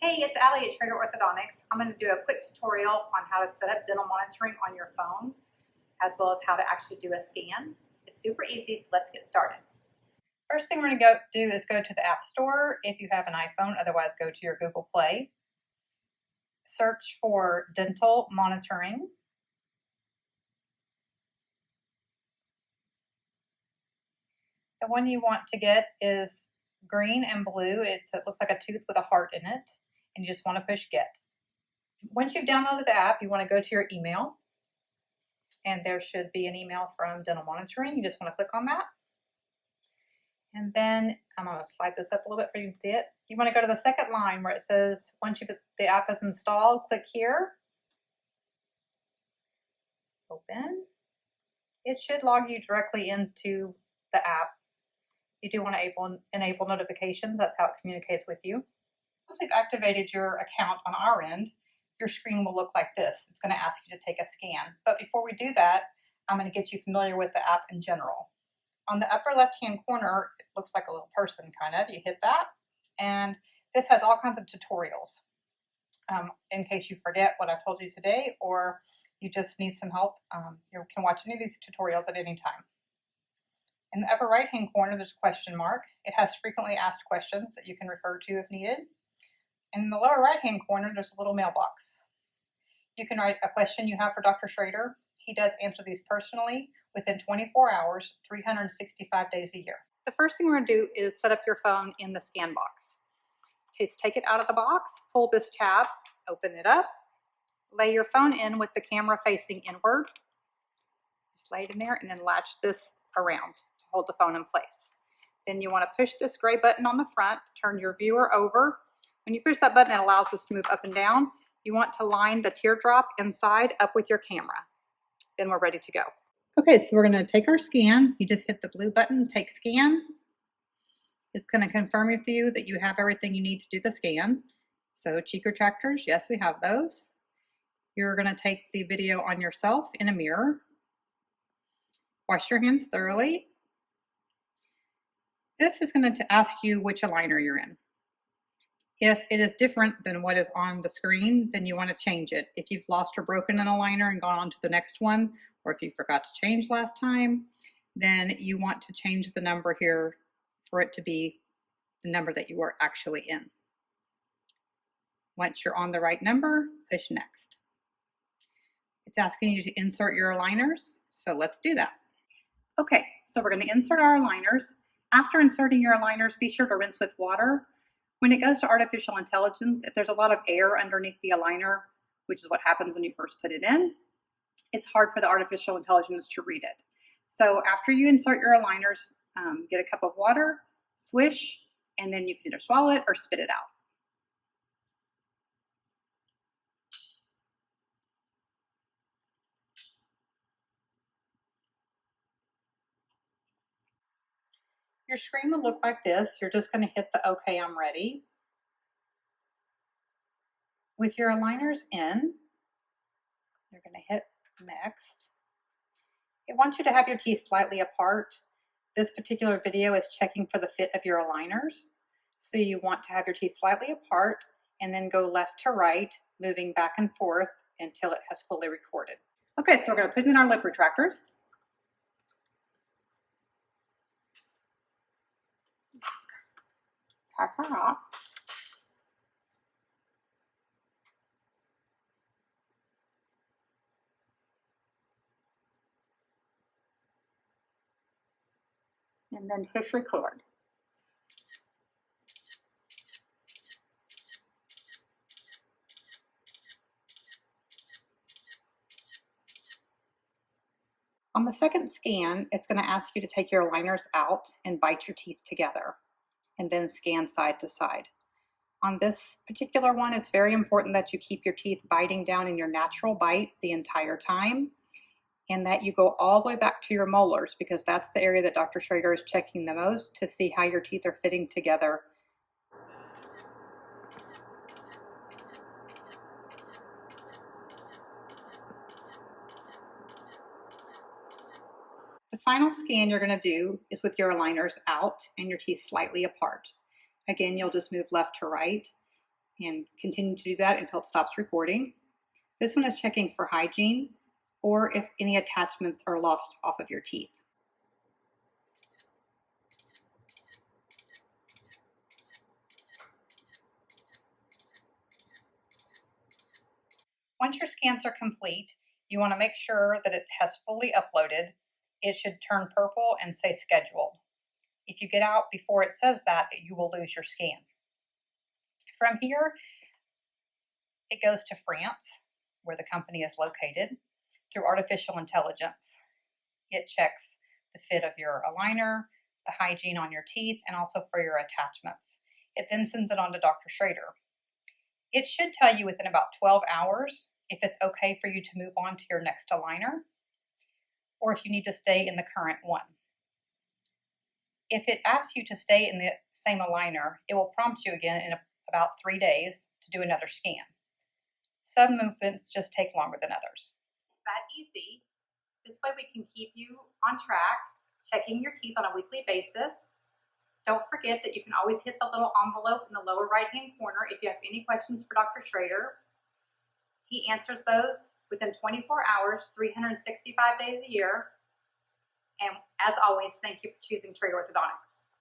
Hey, it's Allie at Trader Orthodontics. I'm going to do a quick tutorial on how to set up dental monitoring on your phone, as well as how to actually do a scan. It's super easy, so let's get started. First thing we're going to do is go to the App Store if you have an iPhone, otherwise go to your Google Play. Search for dental monitoring. The one you want to get is green and blue. It looks like a tooth with a heart in it, and you just want to push get. Once you've downloaded the app, you want to go to your email, and there should be an email from Dental Monitoring. You just want to click on that. And then I'm going to slide this up a little bit for you to see it. You want to go to the second line where it says, once the app is installed, click here. Open. It should log you directly into the app. You do want to enable notifications. That's how it communicates with you. Once we've activated your account on our end, your screen will look like this. It's going to ask you to take a scan. But before we do that, I'm going to get you familiar with the app in general. On the upper left-hand corner, it looks like a little person kind of. You hit that, and this has all kinds of tutorials in case you forget what I've told you today, or you just need some help. You can watch any of these tutorials at any time. In the upper right-hand corner, there's a question mark. It has frequently asked questions that you can refer to if needed. In the lower right-hand corner, there's a little mailbox. You can write a question you have for Dr. Schrader. He does answer these personally within 24 hours, 365 days a year. The first thing we're going to do is set up your phone in the scan box. Just take it out of the box, pull this tab, open it up, lay your phone in with the camera facing inward. Just lay it in there and then latch this around to hold the phone in place. Then you want to push this gray button on the front, turn your viewer over. When you push that button, it allows us to move up and down. You want to line the teardrop inside up with your camera. Then we're ready to go. Okay, so we're going to take our scan. You just hit the blue button, take scan. It's going to confirm with you that you have everything you need to do the scan. So cheek retractors, yes, we have those. You're going to take the video on yourself in a mirror. Wash your hands thoroughly. This is going to ask you which aligner you're in. If it is different than what is on the screen, then you want to change it. If you've lost or broken an aligner and gone on to the next one, or if you forgot to change last time, then you want to change the number here for it to be the number that you are actually in. Once you're on the right number, push next. It's asking you to insert your aligners, so let's do that. Okay, so we're going to insert our aligners. After inserting your aligners, be sure to rinse with water. When it goes to artificial intelligence, if there's a lot of air underneath the aligner, which is what happens when you first put it in, it's hard for the artificial intelligence to read it. So after you insert your aligners, get a cup of water, swish, and then you can either swallow it or spit it out. Your screen will look like this. You're just going to hit the OK, I'm ready. With your aligners in, you're going to hit next. It wants you to have your teeth slightly apart. This particular video is checking for the fit of your aligners. So you want to have your teeth slightly apart and then go left to right, moving back and forth until it has fully recorded. Okay, so we're going to put in our lip retractors. Tack her off. And then push record. On the second scan, it's going to ask you to take your aligners out and bite your teeth together, and then scan side to side. On this particular one, it's very important that you keep your teeth biting down in your natural bite the entire time, and that you go all the way back to your molars, because that's the area that Dr. Schrader is checking the most to see how your teeth are fitting together. The final scan you're going to do is with your aligners out and your teeth slightly apart. Again, you'll just move left to right. and continue to do that until it stops recording. This one is checking for hygiene or if any attachments are lost off of your teeth. Once your scans are complete, you want to make sure that it has fully uploaded. It should turn purple and say scheduled. If you get out before it says that, you will lose your scan. From here, it goes to France, where the company is located, through artificial intelligence. It checks the fit of your aligner, the hygiene on your teeth, and also for your attachments. It then sends it on to Dr. Schrader. It should tell you within about 12 hours if it's okay for you to move on to your next aligner or if you need to stay in the current one. If it asks you to stay in the same aligner, it will prompt you again in about 3 days to do another scan. Some movements just take longer than others. It's that easy. This way we can keep you on track, checking your teeth on a weekly basis. Don't forget that you can always hit the little envelope in the lower right-hand corner if you have any questions for Dr. Schrader. He answers those within 24 hours, 365 days a year. And as always, thank you for choosing Schrader Orthodontics.